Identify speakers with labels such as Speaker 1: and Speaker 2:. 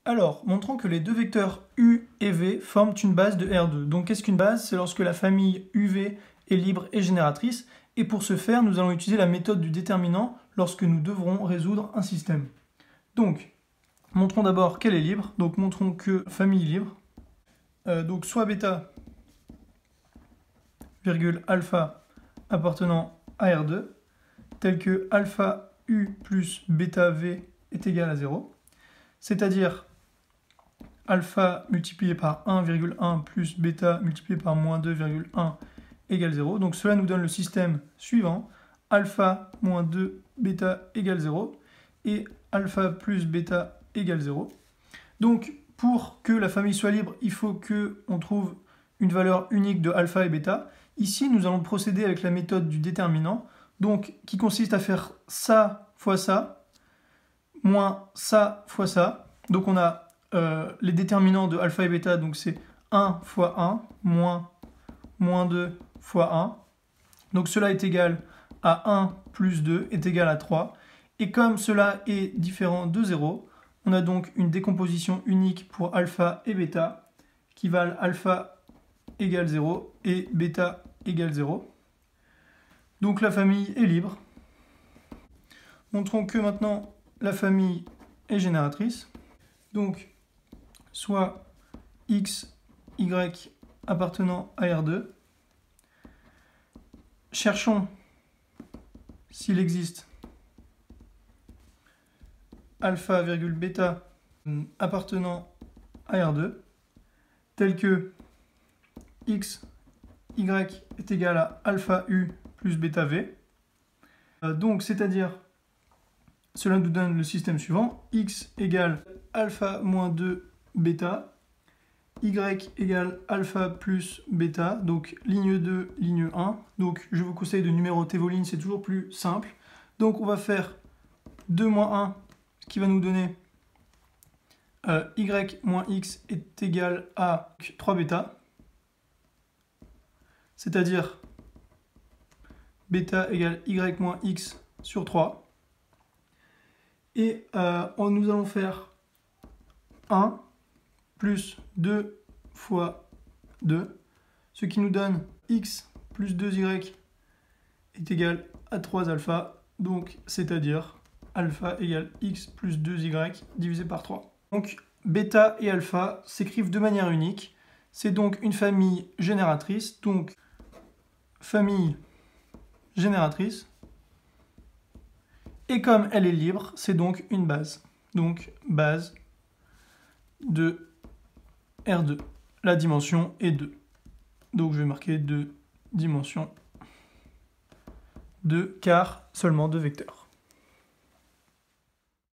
Speaker 1: Alors, montrons que les deux vecteurs U et V forment une base de R2. Donc qu'est-ce qu'une base? C'est lorsque la famille UV est libre et génératrice. Et pour ce faire, nous allons utiliser la méthode du déterminant lorsque nous devrons résoudre un système. Donc, montrons d'abord qu'elle est libre. Donc montrons que famille libre, donc soit bêta, virgule alpha appartenant à R2, tel que alpha U plus bêta V est égal à 0, c'est-à-dire alpha multiplié par 1,1 plus bêta multiplié par moins 2,1 égale 0. Donc cela nous donne le système suivant, alpha moins 2 bêta égale 0 et alpha plus bêta égale 0. Donc pour que la famille soit libre, il faut qu'on trouve une valeur unique de alpha et bêta. Ici, nous allons procéder avec la méthode du déterminant, donc qui consiste à faire ça fois ça, moins ça fois ça. Donc on a les déterminants de alpha et bêta, donc c'est 1 fois 1, moins 2 fois 1. Donc cela est égal à 1 plus 2 est égal à 3. Et comme cela est différent de 0, on a donc une décomposition unique pour alpha et bêta qui valent alpha égale 0 et bêta égale 0. Donc la famille est libre. Montrons que maintenant la famille est génératrice. Donc soit x, y appartenant à R2. Cherchons s'il existe alpha, bêta appartenant à R2, tel que x, y est égal à alpha u plus bêta v. Donc, c'est-à-dire, cela nous donne le système suivant, x égale alpha moins 2 bêta, y égale alpha plus bêta, donc ligne 2, ligne 1. Donc, je vous conseille de numéroter vos lignes, c'est toujours plus simple. Donc, on va faire 2 moins 1, ce qui va nous donner y moins x est égal à 3 bêta. C'est-à-dire bêta égale y moins x sur 3. Et nous allons faire 1 plus 2 fois 2, ce qui nous donne x plus 2y est égal à 3 alpha, donc c'est-à-dire alpha égale x plus 2y divisé par 3. Donc bêta et alpha s'écrivent de manière unique, c'est donc une famille génératrice, donc famille génératrice, et comme elle est libre, c'est donc une base. Donc base de R2. La dimension est 2. Donc je vais marquer 2 dimensions 2 car seulement 2 vecteurs.